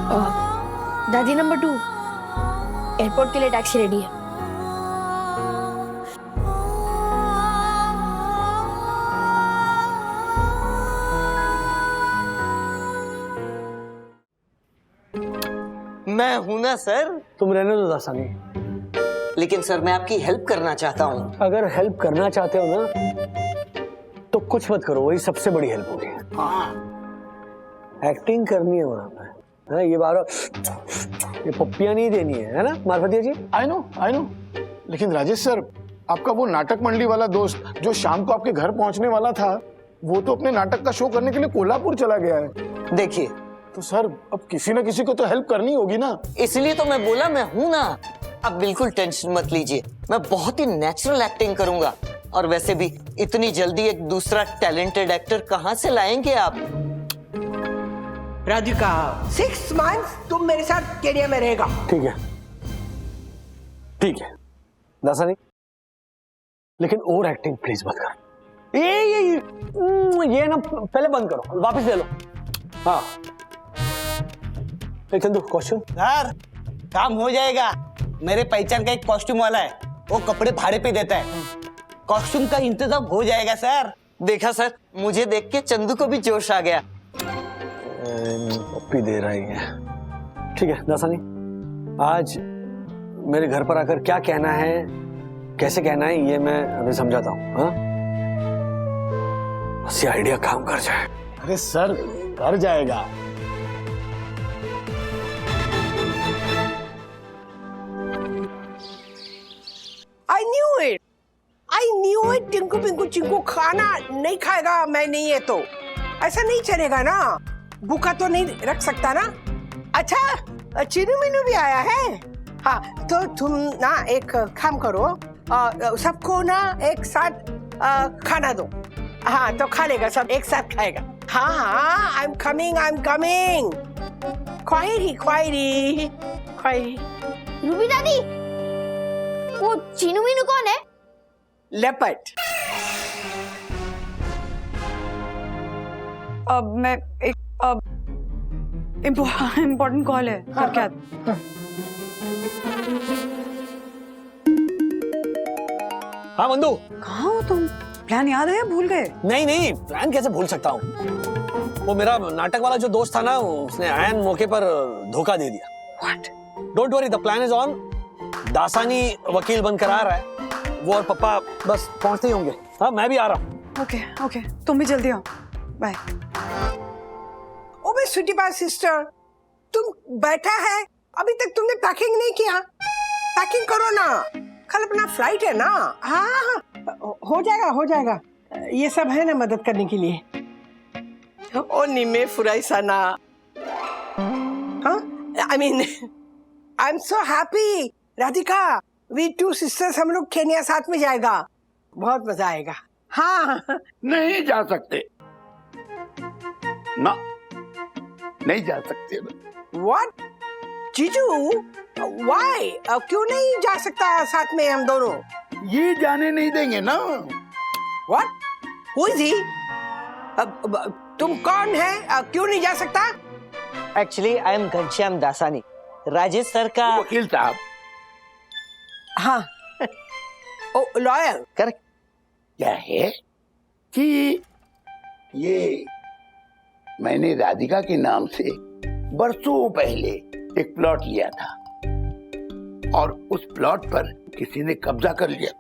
दादी number 2, airport के लिए टैक्सी रेडी है। मैं हूं ना सर। तुम रहने दो दासानी। लेकिन सर मैं आपकी हेल्प करना चाहता हूँ। अगर हेल्प करना चाहते हो ना तो कुछ मत करो, वही सबसे बड़ी हेल्प होगी। हाँ। एक्टिंग करनी है वहां पे, है ये बार ये पप्पियां नहीं देनी है ना मारफतिया जी? I no. लेकिन राजेश सर, आपका वो नाटक मंडली वाला दोस्त जो शाम को आपके घर पहुंचने वाला था, वो तो अपने नाटक का शो करने के लिए कोल्हापुर चला गया है। देखिए तो सर अब किसी न किसी को तो हेल्प करनी होगी ना। इसलिए तो मैं बोला मैं हूं ना। आप बिल्कुल टेंशन मत लीजिए, मैं बहुत ही नेचुरल एक्टिंग करूंगा। और वैसे भी इतनी जल्दी एक दूसरा टैलेंटेड एक्टर कहां से लाएंगे आप? राधिका 6 मंथ्स तुम मेरे साथ केन्या में रहेगा। ठीक है दासानी, लेकिन और एक्टिंग प्लीज मत कर। ये ना पहले बंद करो, वापस ले लो। हाँ चंदू कॉस्ट्यूम। सर काम हो जाएगा, मेरे पहचान का एक कॉस्ट्यूम वाला है, वो कपड़े भाड़े पे देता है। कॉस्ट्यूम का इंतजाम हो जाएगा सर। देखा सर, मुझे देख के चंदू को भी जोश आ गया। पप्पी दे रही है। ठीक है दासानी, आज मेरे घर पर आकर क्या कहना है, कैसे कहना है, ये मैं अभी समझाता हूँ। हाँ बस ये आइडिया काम कर जाए। अरे सर कर जाएगा। I knew it. Tinku Pinku Chinku खाना नहीं खाएगा, मैं नहीं है तो ऐसा नहीं चलेगा ना। भूखा तो नहीं रख सकता ना। अच्छा चिनू मिनू भी आया है। हाँ तो तुम ना एक काम करो, सबको ना एक साथ खाना दो। हाँ तो खा लेगा, सब एक साथ खाएगा। हाँ आई एम कमिंग। ख्वाहिरी। रूबी दादी, वो चीनू मीनू कौन है? लेपर्ड। अब मैं एक इम्पोर्टेंट कॉल है करके हाँ बंधु। कहाँ हो तुम? प्लान याद है या भूल गए? नहीं प्लान कैसे भूल सकता हूँ। वो मेरा नाटक वाला जो दोस्त था ना, उसने आयन मौके पर धोखा दे दिया। What? Don't worry, the plan is on. Dasani वकील बनकर आ रहा है, वो और पप्पा बस पहुंचते ही होंगे। हाँ मैं भी आ रहा हूँ। ओके तुम भी जल्दी आओ। बाय। ओबे स्वीटी पास सिस्टर, तुम बैठा है, अभी तक तुमने पैकिंग नहीं किया। पैकिंग करो ना, कल अपना फ्लाइट है ना। हाँ हो जाएगा। ये सब है ना मदद करने के लिए। ओ निमे फुराई सना। हाँ I mean I am so happy Radhika. We 2 sisters, हम लोग केन्या साथ में जाएगा, बहुत मजा आएगा। हाँ नहीं जा सकते ना, नहीं जा सकते। व्हाट जीजू, व्हाई? क्यों नहीं जा सकता साथ में हम दोनों? ये जाने नहीं देंगे ना। व्हाट? Who is he? तुम कौन है? क्यों नहीं जा सकता? Actually I am Ghanshyam Dasani, Rajesh sir का वकील साहब। हाँ ओ लॉयर। करेक्ट। क्या है कि ये मैंने राधिका के नाम से बरसों पहले एक प्लॉट लिया था और उस प्लॉट पर किसी ने कब्जा कर लिया।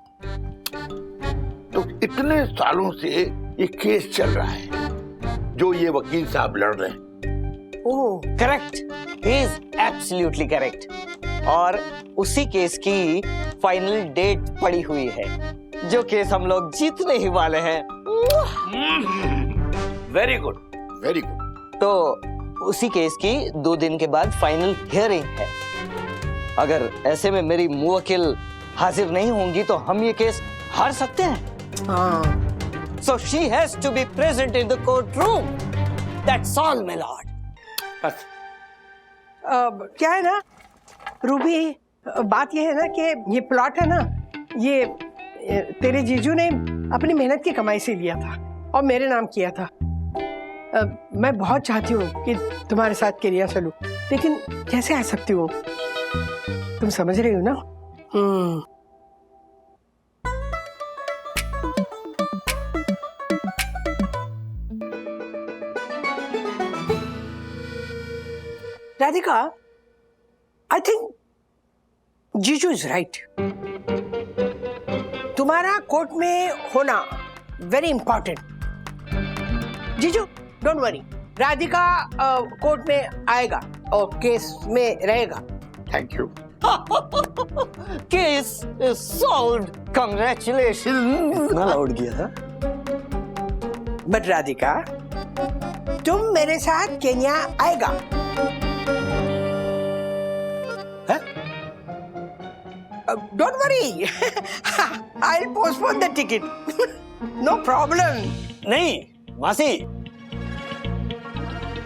तो इतने सालों से ये केस चल रहा है जो ये वकील साहब लड़ रहे हैं। Oh correct, he is absolutely correct. और उसी केस की फाइनल डेट पड़ी हुई है, जो केस हम लोग जीतने ही वाले हैं। Very good very good. तो उसी केस की 2 दिन के बाद फाइनल हियरिंग है। अगर ऐसे में मेरी मुवक्किल हाजिर नहीं होंगी तो हम ये केस हार सकते हैं। हाँ So she has to be present in the courtroom. That's all, my lord. बस क्या है ना रूबी, बात ये है ना कि ये प्लॉट है ना, ये तेरे जीजू ने अपनी मेहनत की कमाई से लिया था और मेरे नाम किया था। मैं बहुत चाहती हूँ कि तुम्हारे साथ केन्या चलूं, लेकिन कैसे आ सकती हूँ? तुम समझ रही हो ना? राधिका, आई थिंक जीजू इज राइट. तुम्हारा कोर्ट में होना वेरी इंपॉर्टेंट. जीजू डोंट वरी, राधिका कोर्ट में आएगा और केस में रहेगा. Thank you. Case solved. Congratulation. इतना लाउड किया था. बट राधिका, तुम मेरे साथ केन्या आएगा. Don't worry, I will postpone the ticket. No problem. नहीं मासी,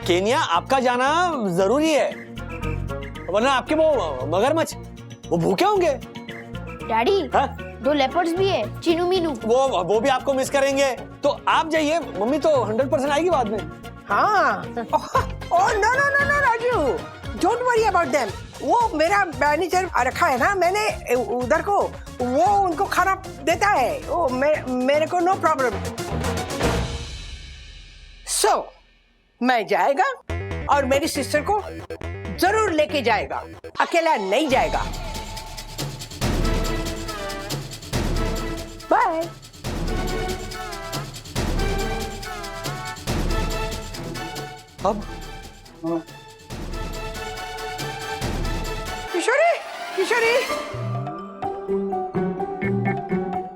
केन्या आपका जाना जरूरी है, वरना आपके वो मगरमच्छ वो भूखे होंगे. डैडी, हाँ? 2 लेपर्ड्स भी है, चिनू मीनू. वो भी आपको मिस करेंगे. तो आप जाइए, मम्मी तो 100% आएगी बाद में. हाँ. Oh no no no no Raju, don't worry about them. वो मेरा मैनेजर रखा है ना मैंने उधर को, वो उनको खाना देता है. वो मेरे को नो प्रॉब्लम. सो मैं जाएगा और मेरी सिस्टर को जरूर लेके जाएगा, अकेला नहीं जाएगा. बाय. अब किशोरी, किशोरी.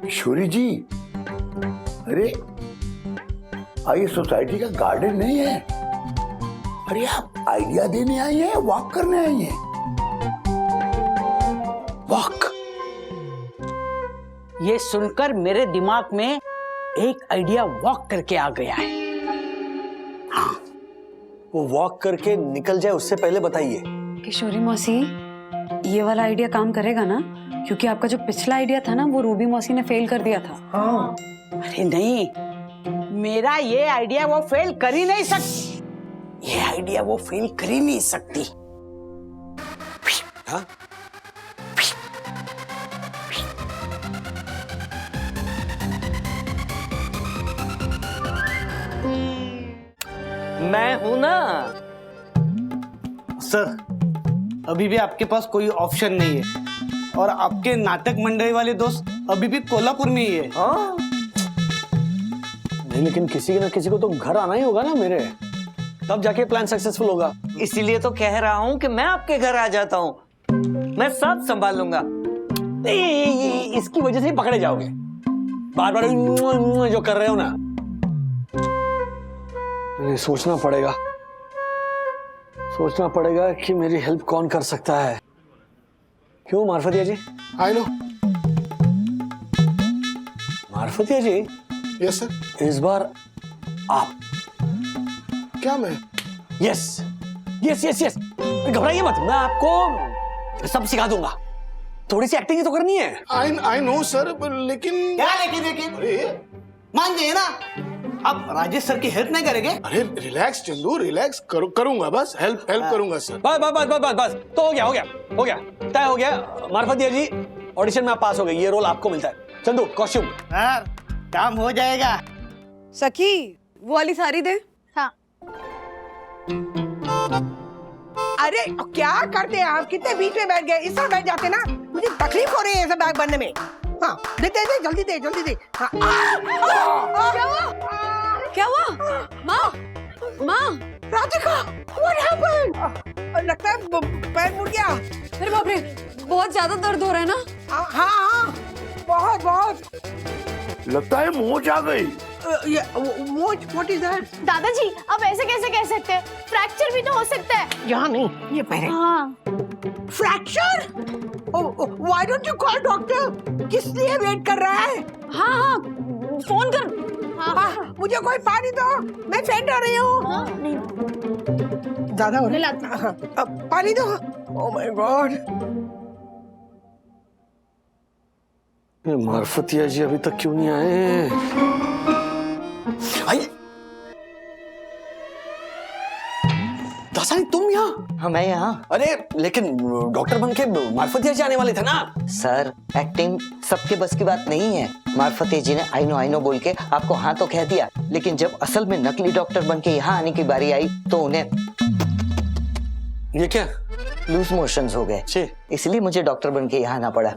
किशोरी जी, अरे ये सोसाइटी का गार्डन नहीं है. अरे आप आइडिया देने आई हैं, वॉक करने आई हैं? वॉक. ये सुनकर मेरे दिमाग में एक आइडिया वॉक करके आ गया है. वो वॉक करके निकल जाए उससे पहले बताइए. किशोरी मौसी, ये वाला आइडिया काम करेगा ना? क्योंकि आपका जो पिछला आइडिया था ना, वो रूबी मौसी ने फेल कर दिया था. हाँ. अरे नहीं, मेरा ये आइडिया वो फेल कर ही नहीं सकती. ये आइडिया वो फेल कर ही नहीं सकती. हाँ? मैं हूं ना. सर, अभी भी आपके पास कोई ऑप्शन नहीं है और आपके नाटक मंडली वाले दोस्त अभी भी कोल्हापुर में ही है. हाँ? नहीं, लेकिन किसी न किसी को तो घर आना ही होगा ना मेरे, तब जाके प्लान सक्सेसफुल होगा. इसीलिए तो कह रहा हूं कि मैं आपके घर आ जाता हूं. मैं सब संभाल लूंगा. इसकी वजह से ही पकड़े जाओगे. बार बार जो कर रहे हो ना. सोचना पड़ेगा कि मेरी हेल्प कौन कर सकता है. क्यों Marfatia ji? I know. Marfatia ji, yes sir. इस बार आप. क्या मैं? यस यस यस यस, घबराइए मत, मैं आपको सब सिखा दूंगा. थोड़ी सी एक्टिंग ही तो करनी है. आई नो सर, लेकिन क्या लेकिन अरे मान जाइए ना, आप राजेश सर की हेल्प नहीं करेंगे? अरे रिलैक्स चंदू, रिलैक्स. करूंगा बस, हेल्प करूंगा सर. बस तो हो गया तय हो गया. मार्फतिया जी, ऑडिशन में आप पास हो गए, ये रोल आपको मिलता है. चंदू, कॉस्ट्यूम. सर, काम हो जाएगा. सखी, वो वाली साड़ी दे. हाँ. अरे क्या करते हैं आप? कितने बीच में बैठ गए. इस तरह बैठ जाते ना, मुझे तकलीफ हो रही है ऐसा बैग बनने में. हाँ, दे जल्दी दे. हाँ. क्या हुआ? माँ, राधिका, what happened? लगता है पैर मुड़ गया. अरे बाप रे, बहुत ज्यादा दर्द हो रहा है ना? हाँ, बहुत. लगता है मोच आ गई. What is that? दादाजी, अब ऐसे कैसे कह सकते हैं? फ्रैक्चर भी तो हो सकता है. यहाँ नहीं, ये पैर. हाँ. Fracture? Why don't you call doctor? किस लिए वेट कर रहा है? हाँ, फोन कर. मुझे कोई पानी दो, मैं फेंट हो रही हूँ. हाँ, नहीं. ज्यादा हो मैं रहा है. पानी दो. Oh my God. मार्फतिया जी अभी तक क्यों नहीं आए? आई दासानी तुम यहाँ? हाँ मैं यहाँ। अरे लेकिन डॉक्टर बन के मार्फतिया जाने वाले थे ना। सर एक्टिंग सबके बस की बात नहीं है। मार्फती जी ने आई नो बोल के आपको हाँ तो कह दिया, लेकिन जब असल में नकली डॉक्टर बन के यहाँ आने की बारी आई तो उन्हें ये क्या? लूज मोशंस हो गए, इसलिए मुझे डॉक्टर बन के यहाँ आना पड़ा।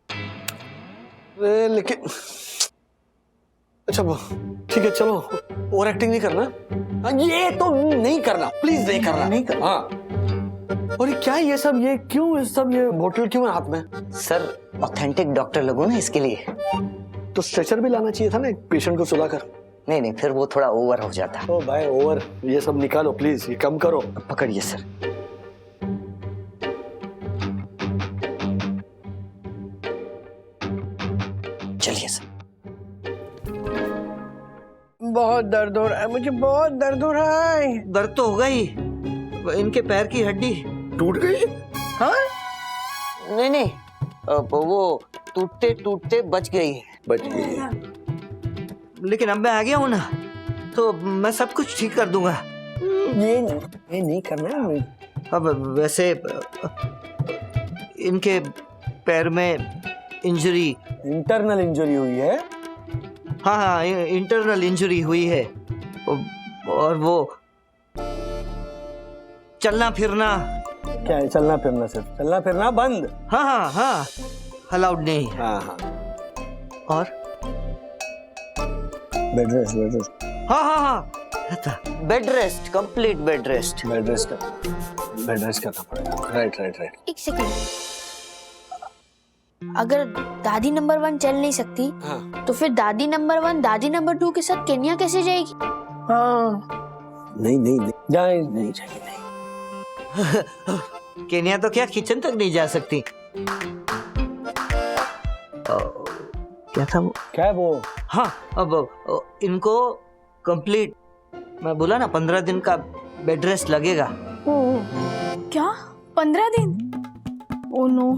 लेकिन अच्छा ठीक है, चलो और एक्टिंग नहीं करना। ये तो नहीं करना, प्लीज नहीं करना। नहीं करना। हाँ। और ये क्या है ये सब, ये क्यों सब, ये बोतल क्यों है हाथ में? सर ऑथेंटिक डॉक्टर लगूं ना इसके लिए। तो स्ट्रेचर भी लाना चाहिए था ना, एक पेशेंट को सुलाकर। नहीं फिर वो थोड़ा ओवर हो जाता। ओ भाई ओवर, ये सब निकालो प्लीज, ये कम करो। पकड़िए सर। चलिए सर। बहुत दर्द हो रहा है मुझे, बहुत दर्द हो रहा है। दर्द तो होगा ही, इनके पैर की हड्डी टूट गई? हाँ नहीं वो टूटते टूटते बच गई है। बच गई। लेकिन अब मैं आ गया हूँ ना, तो मैं सब कुछ ठीक कर दूंगा। ये नहीं करना है। अब वैसे इनके पैर में इंजरी, इंटरनल इंजरी हुई है। हाँ इंटरनल इंजरी हुई है, और वो चलना फिरना। क्या है चलना फिरना? सिर्फ चलना फिरना बंद? हाँ अलाउड नहीं है। हाँ और बेड रेस्ट। हाँ bed rest, complete bed rest. Bed rest करना पड़ेगा। राइट। एक सेकंड, अगर दादी नंबर 1 चल नहीं सकती हाँ। तो फिर दादी नंबर 1 दादी नंबर 2 के साथ केन्या कैसे जाएगी? हाँ नहीं जाए, नहीं चाहिए। केन्या तो क्या किचन तक नहीं जा सकती। क्या था वो? क्या है वो? हाँ अब इनको कंप्लीट, मैं बोला ना 15 दिन का बेड रेस्ट लगेगा। क्या 15 दिन? ओह नो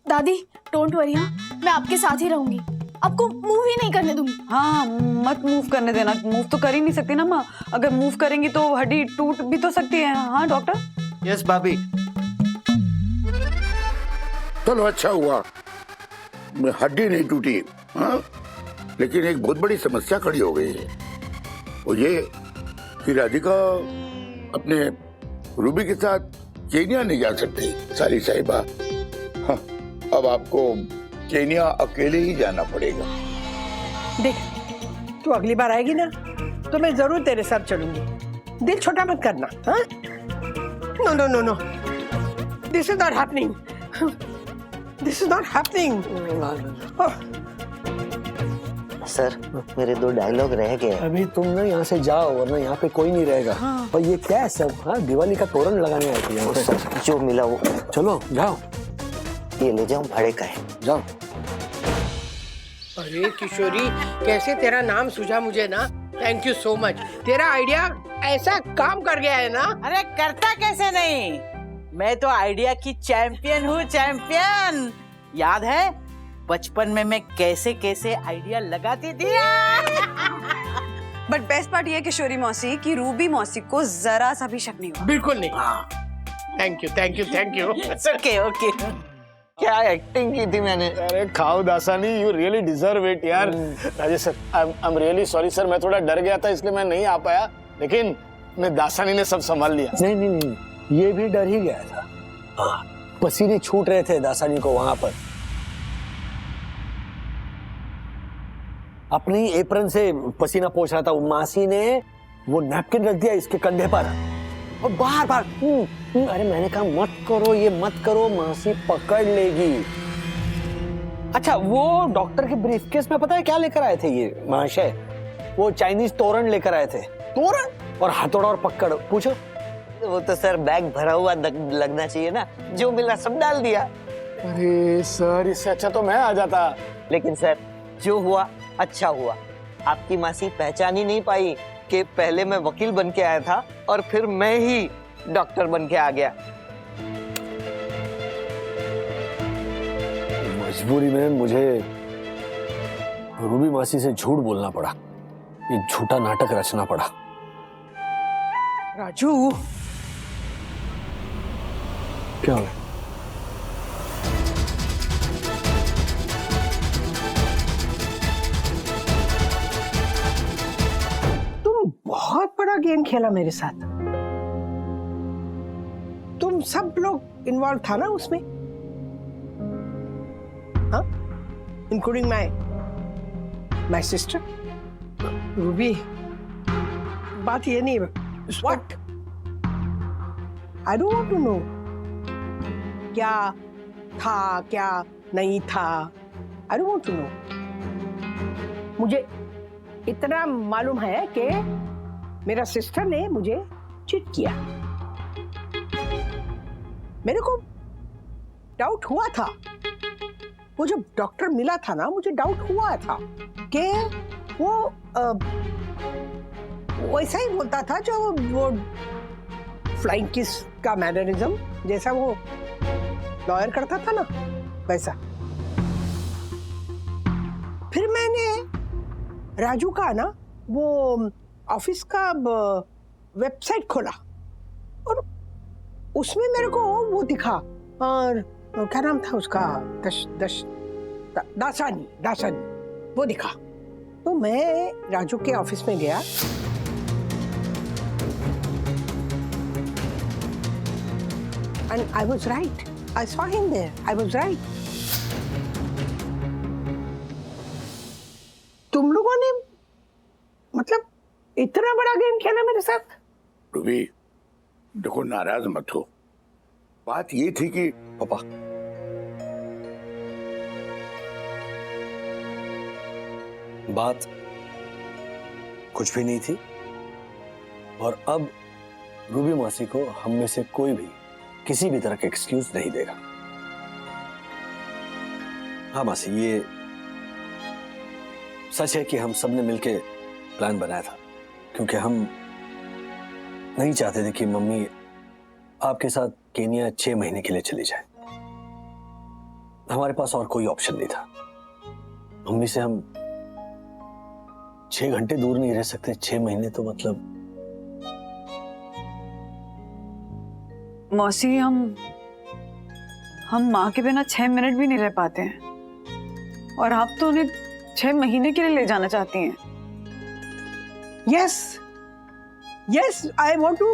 दादी, डोंट वरी, हाँ मैं आपके साथ ही रहूंगी, आपको मूव ही नहीं करने दूंगी। हाँ मत मूव करने देना, मूव तो कर ही नहीं सकती ना माँ, अगर मूव करेंगी तो हड्डी टूट भी तो सकती है। हाँ डॉक्टर। यस भाभी। चलो अच्छा हुआ, हड्डी नहीं टूटी। हाँ, लेकिन एक बहुत बड़ी समस्या खड़ी हो गई है, वो ये कि राधिका अपने रूबी के साथ केन्या नहीं जा सकती। सारी साहिबा, हाँ, अब आपको केन्या अकेले ही जाना पड़ेगा। देख, तू अगली बार आएगी ना तो मैं जरूर तेरे साथ चलूंगी, दिल छोटा मत करना। हाँ? No, this is not happening, this is not happening. Sir मेरे 2 डायलॉग रह गए। अभी तुम ना यहाँ से जाओ, वरना यहाँ पे कोई नहीं रहेगा। हाँ। और ये क्या है सब? हाँ, दिवाली का तोरण लगाने आए थे यहाँ पे। जो मिला वो चलो जाओ, ये ले जाओ, भाड़े का है। जाओ। अरे किशोरी, कैसे तेरा नाम सूझा मुझे ना, थैंक यू सो मच। तेरा आइडिया ऐसा काम कर गया है ना। अरे करता कैसे नहीं, मैं तो आइडिया की चैंपियन हूँ, चैंपियन। याद है बचपन में मैं कैसे कैसे आइडिया लगाती थी। बट बेस्ट पार्ट ये किशोरी मौसी की रूबी मौसी को जरा सा भी शक नहीं हुआ। बिल्कुल नहीं। Thank you. ओके क्या एक्टिंग की थी मैंने। अरे खाओ Dasani, you really deserve it यार। Rajesh sir, I am really sorry sir, मैं थोड़ा डर गया था इसलिए मैं नहीं आ पाया, लेकिन मैं दासानी ने सब संभाल लिया। नहीं, ये भी डर ही गया था। हाँ, पसीने छूट रहे थे दासानी को वहां पर। अपनी एप्रन से पसीना पोंछ रहा था, मासी ने वो नैपकिन रख दिया इसके कंधे पर और बार अरे मैंने कहा मत करो, ये मत करो, मासी पकड़ लेगी। अच्छा, वो डॉक्टर के ब्रीफकेस में पता है क्या लेकर आए थे ये महाशय? वो चाइनीज तोरण लेकर आए थे। तोरण और हथौड़ा और पकड़। पूछो। वो तो सर बैग भरा हुआ लगना चाहिए ना, जो मिला सब डाल दिया। अरे सर, इससे अच्छा तो मैं आ जाता। लेकिन सर जो हुआ अच्छा हुआ, आपकी मासी पहचान ही नहीं पाई कि पहले मैं वकील बन के आया था और फिर मैं ही डॉक्टर बन के आ गया। मजबूरी में मुझे रूबी मासी से झूठ बोलना पड़ा, ये झूठा नाटक रचना पड़ा। राजू, क्या हुआ? तुम बहुत बड़ा गेम खेला मेरे साथ। तुम सब लोग इन्वॉल्व था ना उसमें, हाँ, इंक्लूडिंग माय सिस्टर रूबी। बात ये नहीं, what I don't want to know क्या था क्या नहीं था। I don't want to know. मुझे इतना मालूम है कि मेरा सिस्टर ने मुझे चीट किया। मेरे को डाउट हुआ था, वो जब डॉक्टर मिला था ना, मुझे डाउट हुआ था कि वो वैसा ही बोलता था जो वो फ्लाइंग किस का मैनरिज्म जैसा वो लॉयर करता था ना, वैसा। फिर मैंने राजू का ना वो ऑफिस का वेबसाइट खोला और उसमें मेरे को वो दिखा, और क्या नाम था उसका, दासानी वो दिखा। तो मैं राजू के ऑफिस में गया, and I was right. I saw him there. I was right. तुम लोगों ने मतलब इतना बड़ा गेम खेला मेरे साथ। रूबी देखो, नाराज मत हो। बात ये थी कि पापा, बात कुछ भी नहीं थी, और अब रूबी मासी को हम में से कोई भी किसी भी तरह का एक्सक्यूज नहीं देगा। हाँ मासी, ये सच है कि हम सबने मिलके प्लान बनाया था, क्योंकि हम नहीं चाहते थे कि मम्मी आपके साथ केनिया 6 महीने के लिए चली जाए। हमारे पास और कोई ऑप्शन नहीं था। मम्मी से हम 6 घंटे दूर नहीं रह सकते। 6 महीने तो मतलब मौसी, हम माँ के बिना 6 मिनट भी नहीं रह पाते हैं, और आप तो उन्हें 6 महीने के लिए ले जाना चाहती हैं। Yes, I want to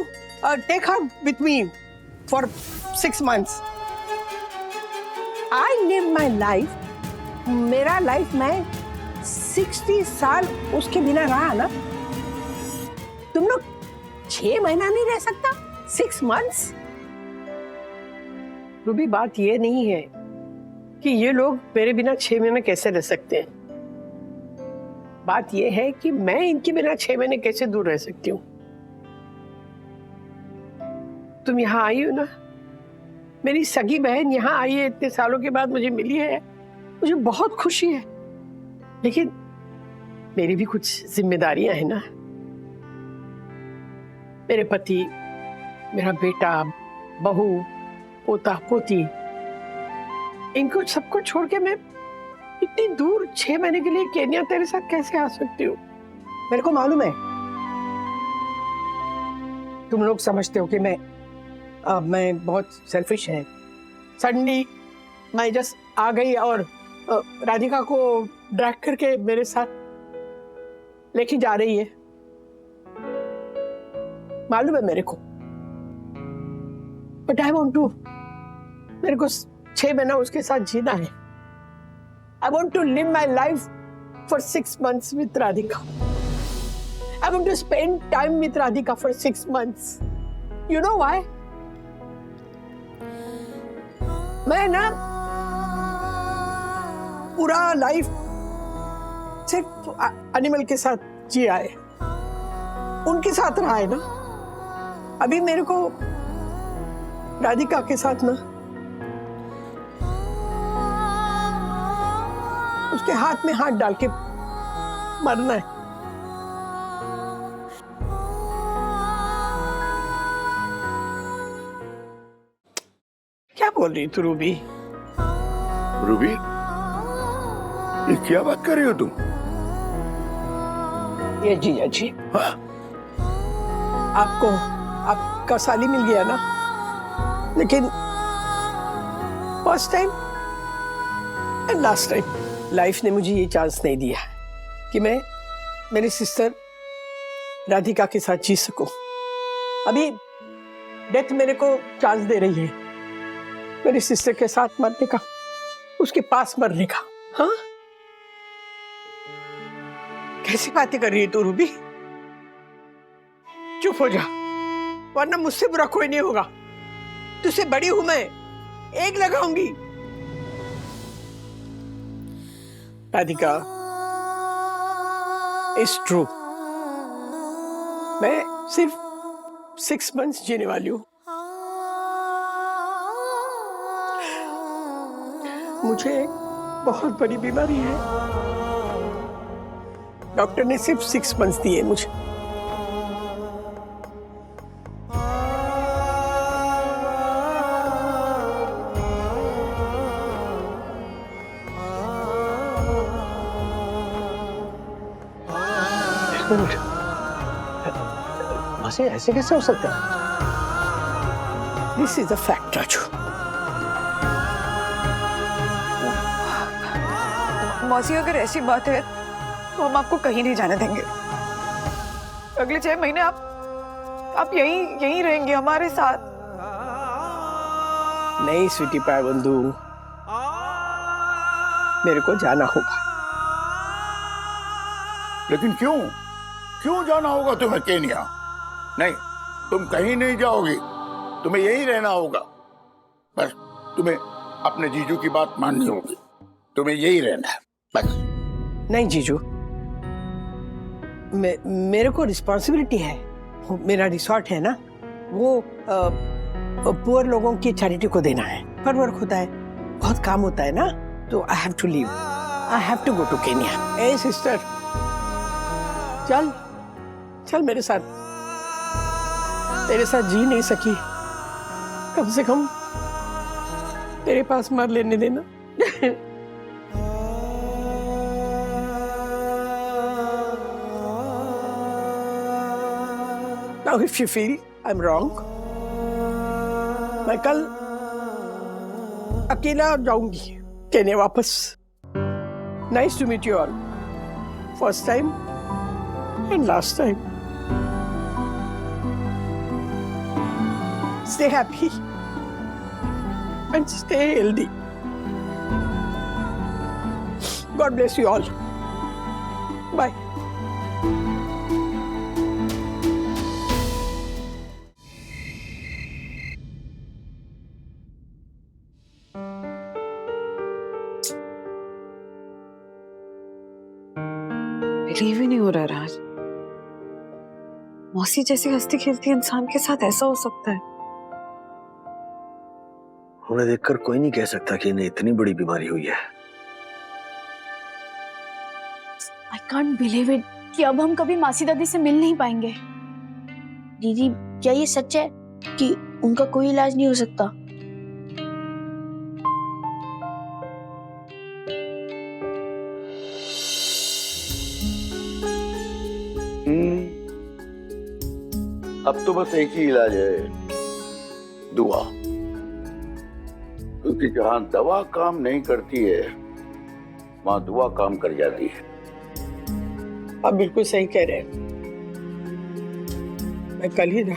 take her with me for 6 months. I live my life. मेरा लाइफ मैं 60 साल उसके बिना रहा ना। तुम लोग 6 महीना नहीं रह सकता? 6 months? रूबी, बात ये नहीं है कि ये लोग मेरे बिना 6 महीने कैसे रह सकते हैं। बात ये है कि मैं इनके बिना 6 महीने कैसे दूर रह सकती हूँ। तुम यहाँ आई हो ना, मेरी सगी बहन यहाँ आई है, इतने सालों के बाद मुझे मिली है, मुझे बहुत खुशी है। लेकिन मेरी भी कुछ जिम्मेदारियां हैं ना। मेरे पति, मेरा बेटा, बहू, पोता पोती, इनको सबको छोड़ के मैं इतनी दूर 6 महीने के लिए केन्या तेरे साथ कैसे आ सकती हूँ? मेरे को मालूम है तुम लोग समझते हो कि मैं बहुत सेल्फिश है। सडनली मैं जस्ट आ गई और राधिका को ड्रैग करके मेरे साथ लेके जा रही है। मालूम है मेरे को, बट आई वांट टू, मेरे को 6 महीना उसके साथ जीना है। I want to live my life for 6 months with Radhika. I want to spend time with Radhika for 6 months। You know why? मैं ना पूरा लाइफ सिर्फ एनिमल के साथ जिया है, उनके साथ रहा है ना। अभी मेरे को राधिका के साथ ना उसके हाथ में हाथ डाल के मरना है। क्या बोल रही तू रूबी? रूबी, ये क्या बात कर रही हो तुम? ये जीजा जी, हाँ? आपको आपका साली मिल गया ना, लेकिन first time and last time life ने मुझे ये चांस नहीं दिया कि मैं मेरी सिस्टर राधिका के साथ जी सकूं। अभी डेथ मेरे को चांस दे रही है मेरी सिस्टर के साथ मरने का, उसके पास मरने का। हाँ, कैसी बातें कर रही है तू रूबी? चुप हो जा, वरना मुझसे बुरा कोई नहीं होगा। तुझसे बड़ी हूं मैं, एक लगाऊंगी। राधिका, इट्स ट्रू, मैं सिर्फ 6 मंथ्स जीने वाली हूं। मुझे एक बहुत बड़ी बीमारी है। डॉक्टर ने सिर्फ 6 मंथ्स दिए मुझे। मासी ऐसे कैसे हो सकता है? This is a fact Raju. मौसी अगर ऐसी बात है तो हम आपको कहीं नहीं जाने देंगे। अगले 6 महीने आप यहीं रहेंगे हमारे साथ। नहीं स्वीटी पाय बंधु, मेरे को जाना होगा। लेकिन क्यों जाना होगा तुम्हें केन्या? नहीं, तुम कहीं नहीं जाओगी, तुम्हें यहीं रहना होगा। बस तुम्हें अपने जीजू की बात माननी होगी, तुम्हें यहीं रहना है बस। नहीं जीजू, मेरे को रिस्पॉन्सिबिलिटी है। मेरा रिसोर्ट है ना, वो पुअर लोगों की चैरिटी को देना है। पर वर्क होता है, बहुत काम होता है ना, तो I have to leave, I have to go to Kenya. ए सिस्टर, चल मेरे साथ। तेरे साथ जी नहीं सकी, कम से कम तेरे पास मर लेने देना। Now if you feel I'm wrong, मैं कल अकेला जाऊंगी केन्या वापस। Nice to meet you all. First time and last time. Stay happy and stay healthy. God bless you all. Bye. Believe ही नहीं हो रहा राज, मौसी जैसी हंसती खेलती इंसान के साथ ऐसा हो सकता है। उन्हें देखकर कोई नहीं कह सकता कि इन्हें इतनी बड़ी बीमारी हुई है। आई कांट बिलीव इट कि अब हम कभी मासी दादी से मिल नहीं पाएंगे। दीदी, क्या ये सच है कि उनका कोई इलाज नहीं हो सकता? अब तो बस एक ही इलाज है, दुआ। क्योंकि जहां दवा काम नहीं करती है, वहां दुआ काम कर जाती है। आप बिल्कुल सही कह रहे हैं। मैं कल ही ना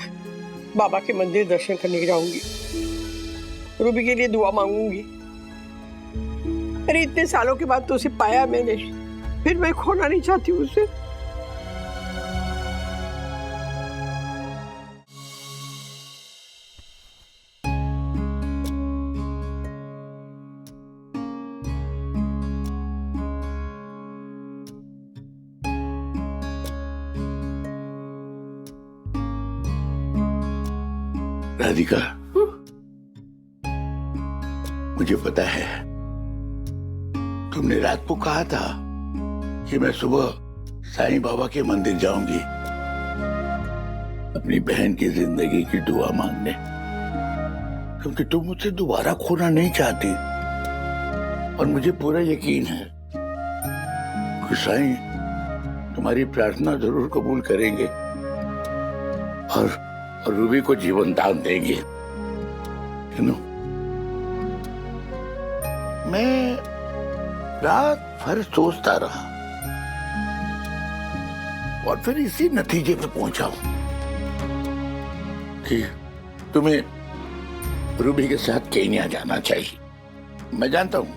बाबा के मंदिर दर्शन करने जाऊंगी, रूबी के लिए दुआ मांगूंगी। अरे इतने सालों के बाद तो उसे पाया मैंने, फिर मैं खोना नहीं चाहती उसे। राधिका, मुझे पता है तुमने रात को कहा था कि मैं सुबह साईं बाबा के मंदिर जाऊंगी अपनी बहन की जिंदगी की दुआ मांगने, क्योंकि तुम मुझसे दोबारा खोना नहीं चाहती। और मुझे पूरा यकीन है कि साईं तुम्हारी प्रार्थना जरूर कबूल करेंगे और रूबी को जीवन दान देंगे। मैं रात भर सोचता रहा और फिर इसी नतीजे पे पहुंचा हूं कि तुम्हें रूबी के साथ केन्या जाना चाहिए। मैं जानता हूं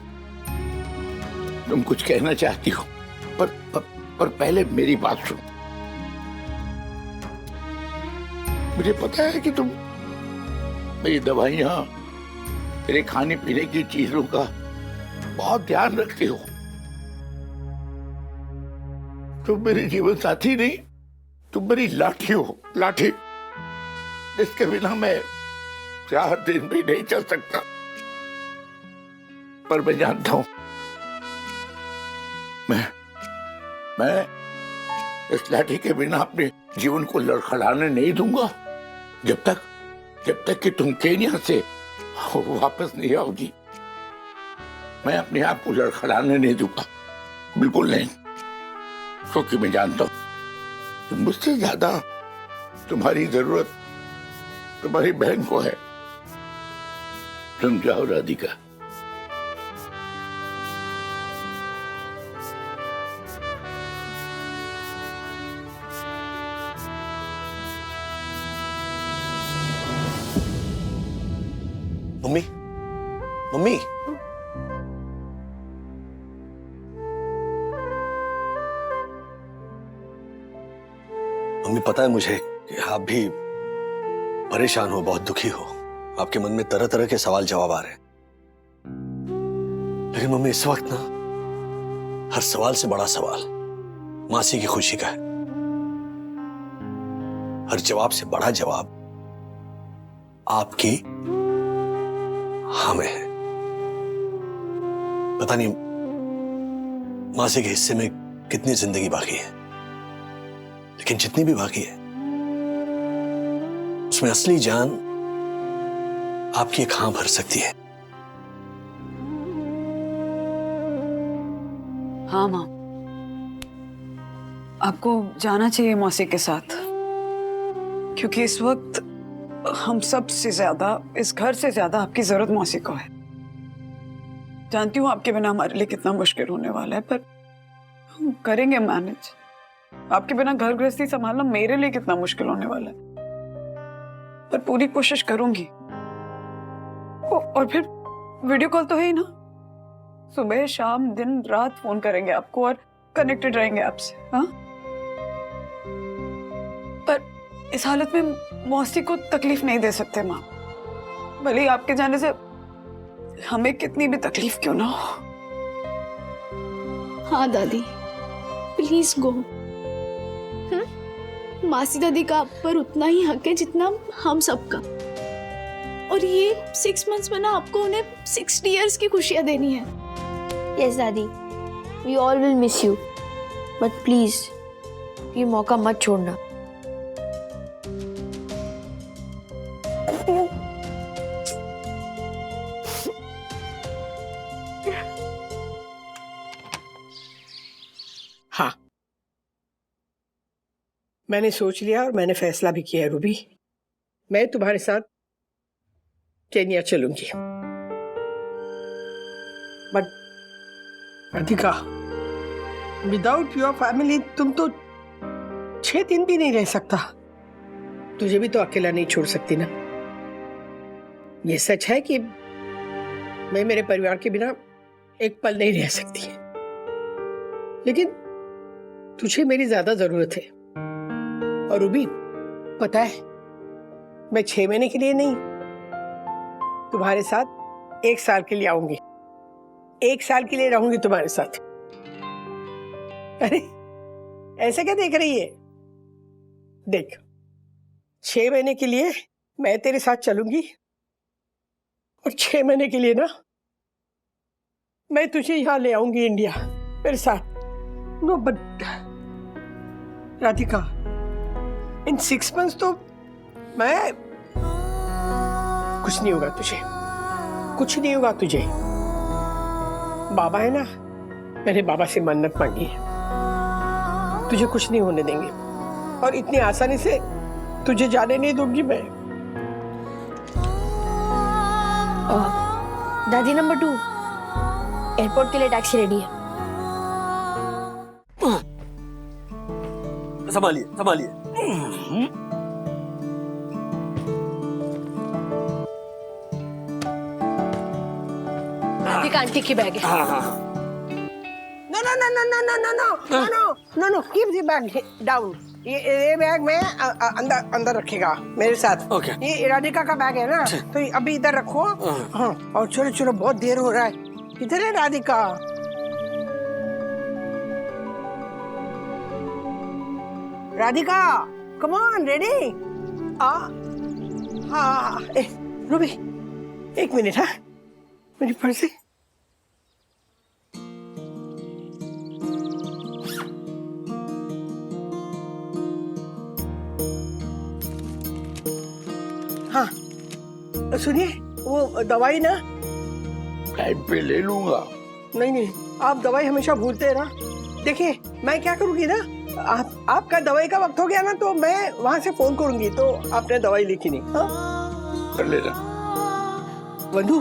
तुम कुछ कहना चाहती हो, पर पहले मेरी बात सुनो। मुझे पता है कि तुम मेरी दवाइयां, मेरे खाने पीने की चीजों का बहुत ध्यान रखते हो। तुम मेरी जीवन साथी नहीं, तुम मेरी लाठी हो, लाठी जिसके बिना मैं 4 दिन भी नहीं चल सकता। पर मैं जानता हूं मैं इस लाठी के बिना अपने जीवन को लड़खड़ाने नहीं दूंगा जब तक कि तुम केन्या से वापस नहीं आओगी। मैं अपने आप को लड़खड़ाने नहीं दूंगा, बिल्कुल नहीं, क्योंकि मैं जानता हूं कि मुझसे ज्यादा तुम्हारी जरूरत तुम्हारी बहन को है। तुम जाओ राधिका। मम्मी, मम्मी, मम्मी पता है मुझे कि आप भी परेशान हो, बहुत दुखी हो, आपके मन में तरह तरह के सवाल जवाब आ रहे हैं। लेकिन मम्मी इस वक्त ना हर सवाल से बड़ा सवाल मासी की खुशी का है। हर जवाब से बड़ा जवाब आपकी हाँ में है। पता नहीं मासी के हिस्से में कितनी जिंदगी बाकी है, लेकिन जितनी भी बाकी है उसमें असली जान आपकी एक हाँ भर सकती है। हाँ माँ, आपको जाना चाहिए मौसी के साथ, क्योंकि इस वक्त हम सब से ज्यादा, इस घर से ज्यादा आपकी जरूरत मौसी को है। जानती हूँ आपके बिना हमारे लिए कितना मुश्किल होने वाला है, पर हम करेंगे मैनेज। आपके बिना घर गृहस्थी संभालना मेरे लिए कितना मुश्किल होने वाला है, पर पूरी कोशिश करूंगी। और फिर वीडियो कॉल तो है ही ना, सुबह शाम दिन रात फोन करेंगे आपको और कनेक्टेड रहेंगे आपसे। हाँ, पर इस हालत में मौसी को तकलीफ नहीं दे सकते माँ, भले ही आपके जाने से हमें कितनी भी तकलीफ क्यों ना हो। हाँ दादी, प्लीज गो। मासी दादी का आप पर उतना ही हक है जितना हम सबका, और ये 6 months में ना आपको उन्हें 60 years की खुशियां देनी है। यस दादी, we all will miss you, but please ये मौका मत छोड़ना। हाँ, मैंने सोच लिया और मैंने फैसला भी किया रूबी, मैं तुम्हारे साथ केन्या चलूंगी। But Radhika, without your family तुम तो 6 दिन भी नहीं रह सकता। तुझे भी तो अकेला नहीं छोड़ सकती ना। ये सच है कि मैं मेरे परिवार के बिना एक पल नहीं रह सकती है, लेकिन तुझे मेरी ज्यादा जरूरत है। और रूबी, पता है मैं 6 महीने के लिए नहीं, तुम्हारे साथ 1 साल के लिए आऊंगी। 1 साल के लिए रहूंगी तुम्हारे साथ। अरे ऐसे क्या देख रही है? देख, 6 महीने के लिए मैं तेरे साथ चलूंगी और 6 महीने के लिए ना मैं तुझे यहां ले आऊंगी इंडिया मेरे साथ। No but Radhika, in 6 months तो मैं, कुछ नहीं होगा तुझे, कुछ नहीं होगा तुझे। बाबा है ना, मैंने बाबा से मन्नत मांगी है, तुझे कुछ नहीं होने देंगे और इतनी आसानी से तुझे जाने नहीं दूंगी मैं। दादी नंबर 2, एयरपोर्ट के लिए टैक्सी रेडी है। संभालिए संभालिए। राधिका आंटी की बैग है। हाँ हाँ हाँ। No no no no no no no no no no no keep the bag down. ये बैग में अंदर अंदर रखेगा मेरे साथ। ओके। ये राधिका का बैग है ना, तो ये अभी इधर रखो। हाँ, और चलो चलो, बहुत देर हो रहा है। किधर है Radhika? Radhika come on, ready? हाँ रूबी एक मिनट। हाँ मेरी पर्स। हाँ सुनिए, वो दवाई ना टाइम पे ले लूंगा। नहीं नहीं, आप दवाई हमेशा भूलते हैं ना। देखिए मैं क्या करूंगी ना, आपका दवाई का वक्त हो गया ना तो मैं वहां से फोन करूंगी, तो आपने दवाई लिखी नहीं। हाँ कर लेना। बंधु,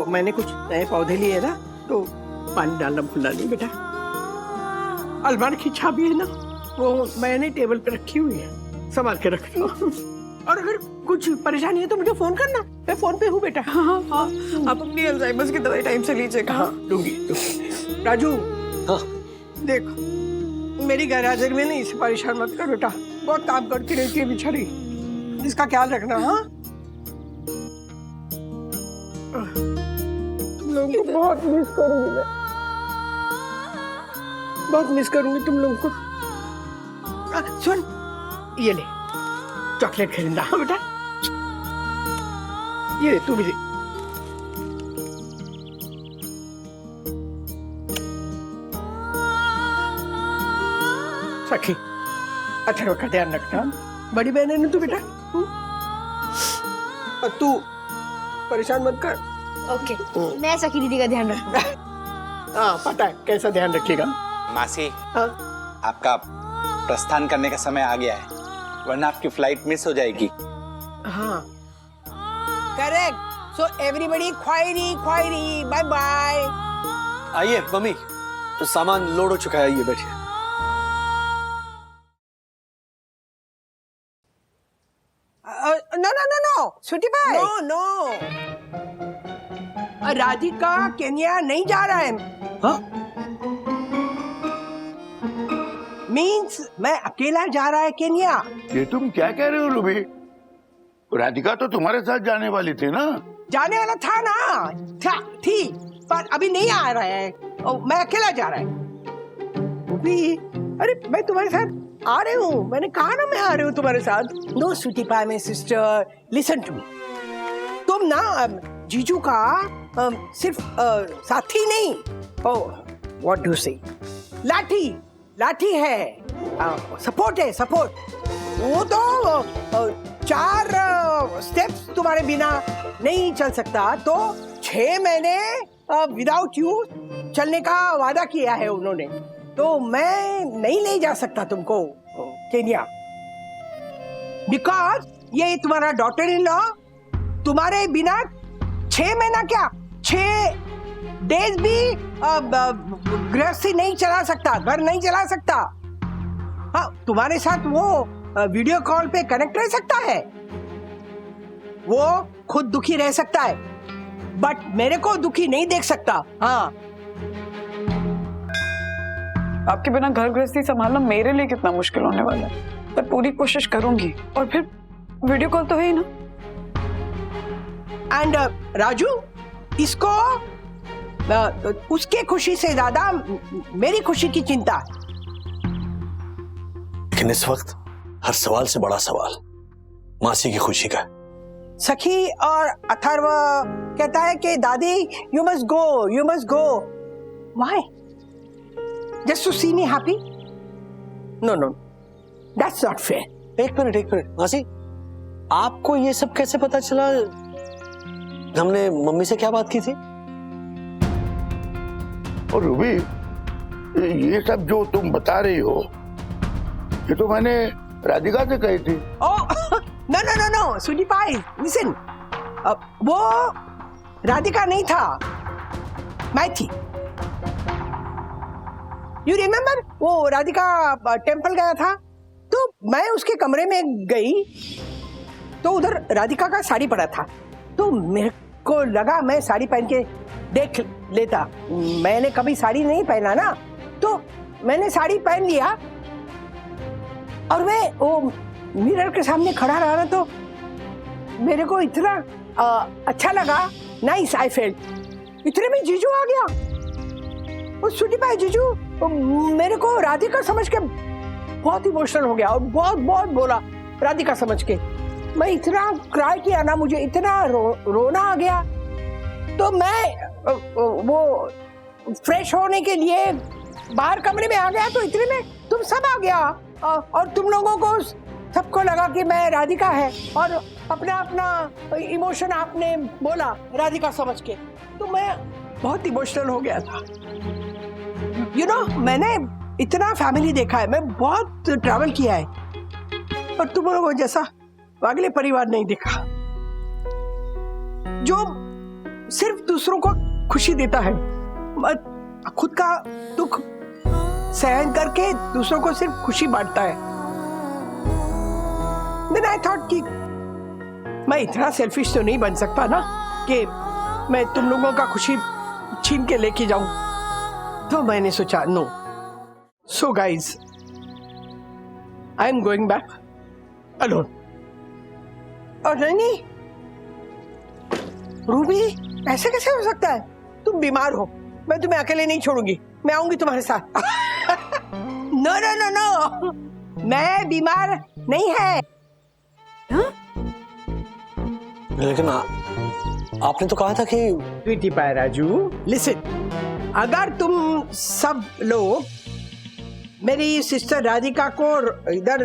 मैंने कुछ नए पौधे लिए ना, तो पानी डालना भूलना नहीं बेटा। अलमारी की चाबी है ना, वो मैंने टेबल पे रखी हुई है, संभाल के रखना। और अगर कुछ परेशानी है तो मुझे फोन करना, मैं फोन पे हूँ बेटा। हाँ हाँ, आप अपनी अल्जाइमर्स की दवाई टाइम से लीजिएगा। हाँ लूंगी। राजू हाँ देख, मेरी गैरहाजिरी में नहीं इसे परेशान मत कर बेटा, बहुत काम करती रहती है बेचारी, इसका ख्याल रखना। हाँ तुम लोगों को बहुत मिस करूंगी मैं, बहुत मिस करूंगी तुम लोगों को। सुन ये ले चॉकलेट खरीदना। हाँ बेटा ये ले, तू भी ले। सखी अथर्व का ध्यान रखना, बड़ी बहन है ना तू बेटा। और तू परेशान मत कर। ओके, मैं सखी दीदी का ध्यान रखूंगा। हाँ पता है कैसा ध्यान रखिएगा। मासी, हाँ आपका प्रस्थान करने का समय आ गया है, वरना आपकी फ्लाइट मिस हो जाएगी। हाँ करेक्ट। सो एवरीबडी ख्वायरी ख्वायरी, बाय बाय। आइए मम्मी, तो सामान लोड हो चुका है, आइए बैठिए। No no no no sweety भाई, नो नो, राधिका केन्या नहीं जा रहा है। हाँ मीन्स मैं अकेला जा रहा है केन्या। ये तुम क्या कह रहे हो रूबी? राधिका तो तुम्हारे साथ जाने वाली थी ना? जाने वाला था ना, थी, पर अभी नहीं आ रहा है, और मैं अकेला जा रहा है। वो भी, अरे मैं तुम्हारे साथ आ रही हूँ, मैंने कहा ना मैं आ रही हूँ तुम्हारे साथ। No sweetie pie my sister, listen to me. तुम ना जीजू का सिर्फ साथी नहीं, व्हाट डू से, लाठी है, सपोर्ट है, सपोर्ट। वो तो 4 स्टेप्स तुम्हारे बिना नहीं चल सकता, तो 6 महीने विदाउट यू चलने का वादा किया है उन्होंने, तो मैं नहीं ले जा सकता तुमको केन्या, बिकॉज ये तुम्हारा डॉटर इन लॉ तुम्हारे बिना 6 महीना क्या 6 डेज भी गृहस्थी नहीं चला सकता, घर नहीं चला सकता। हाँ तुम्हारे साथ वो वीडियो कॉल पे कनेक्ट रह सकता है, वो खुद दुखी रह सकता है, बट मेरे को दुखी नहीं देख सकता। हाँ आपके बिना घर गृहस्थी संभालना मेरे लिए कितना मुश्किल होने वाला है, पर पूरी कोशिश करूंगी। और फिर वीडियो कॉल तो है ही ना। एंड राजू, इसको उसके खुशी से ज्यादा मेरी खुशी की चिंता। लेकिन इस वक्त हर सवाल से बड़ा सवाल मासी की खुशी का। सखी और अथर्व कहता है कि दादी you must go. Why? Just to see me happy? No no, that's not fair. एक मिनट मासी, आपको ये सब कैसे पता चला? हमने मम्मी से क्या बात की थी? और रूबी, ये सब जो तुम बता रही हो, ये तो मैंने राधिका से कही थी। ओह नो स्वीटी पाई, लिसन, वो राधिका नहीं था, मैं थी। यू रिमेम्बर वो राधिका टेम्पल गया था, तो मैं उसके कमरे में गई तो उधर राधिका का साड़ी पड़ा था, तो मेरे को लगा मैं साड़ी पहन के देख लेता। मैंने कभी साड़ी नहीं पहना ना, तो मैंने साड़ी पहन लिया और मैं वो मिरर के सामने खड़ा रहा ना, तो मेरे को इतना अच्छा लगा, नाइस आई फेल्ट। इतने में जीजू आ गया, वो सुटी पाए जीजू मेरे को राधिका समझ के बहुत इमोशनल हो गया और बहुत बहुत बोला राधिका समझ के। मैं इतना क्राई किया ना, मुझे इतना रोना आ गया। तो मैं वो फ्रेश होने के लिए बाहर कमरे में आ गया, तो इतने में तुम सब आ गया और तुम लोगों को सबको लगा कि मैं राधिका है और अपना अपना इमोशन आपने बोला राधिका समझ के, तो मैं बहुत इमोशनल हो गया था। यू नो, मैंने इतना फैमिली देखा है, मैं बहुत ट्रैवल किया है, पर तुम लोगों जैसा अगले परिवार नहीं देखा जो सिर्फ दूसरों को खुशी देता है, खुद का दुख सहन करके दूसरों को सिर्फ खुशी बांटता है। Then I thought कि मैं इतना सेल्फिश तो नहीं बन सकता ना कि मैं तुम लोगों का खुशी छीन के लेके जाऊं, तो मैंने सोचा no. So guys, I am going back alone. और नहीं, रूबी ऐसे कैसे हो सकता है? तुम बीमार हो, मैं तुम्हें अकेले नहीं छोड़ूंगी, मैं आऊंगी तुम्हारे साथ। नो नो नो नो, मैं बीमार नहीं है। लेकिन आपने तो कहा था कि स्वीटी पाए राजू, लिसन, अगर तुम सब लोग मेरी सिस्टर राधिका को इधर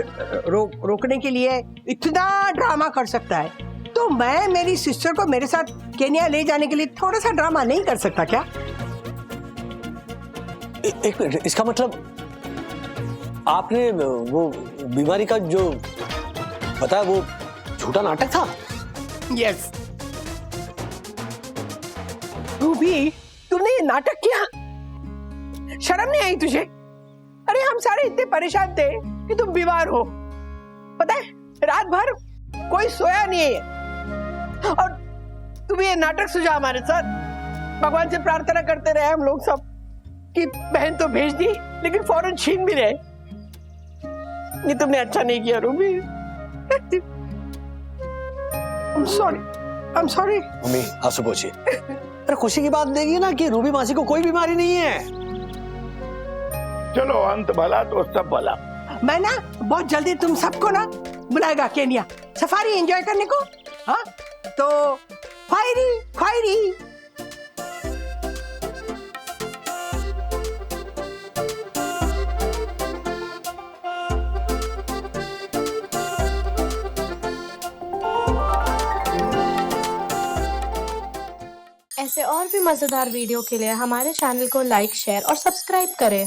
रोकने के लिए इतना ड्रामा कर सकता है, तो मैं मेरी सिस्टर को मेरे साथ केन्या ले जाने के लिए थोड़ा सा ड्रामा नहीं कर सकता क्या? एक मिनट, इसका मतलब आपने वो बीमारी का जो बताया वो झूठा नाटक था? यस। रूबी, तुमने ये नाटक किया, शर्म नहीं आई तुझे? अरे हम सारे इतने परेशान थे कि तुम बीमार हो, पता है रात भर कोई सोया नहीं है और तुम ये नाटक सुझा हमारे साथ। भगवान से प्रार्थना करते रहे हम लोग सब कि बहन तो भेज दी, लेकिन फौरन छीन भी रहे। ये तुमने अच्छा नहीं किया रूबी। I'm sorry। मम्मी आंसू पोछिए। अरे खुशी की बात देखिए ना कि रूबी मासी को कोई बीमारी नहीं है। चलो अंत भला तो सब भला। मैं ना बहुत जल्दी तुम सबको ना बुलाएगा केन्या सफारी एंजॉय करने को। हाँ तो ख्वाहिरी ख्वाहिरी। ऐसे और भी मजेदार वीडियो के लिए हमारे चैनल को लाइक, शेयर और सब्सक्राइब करें।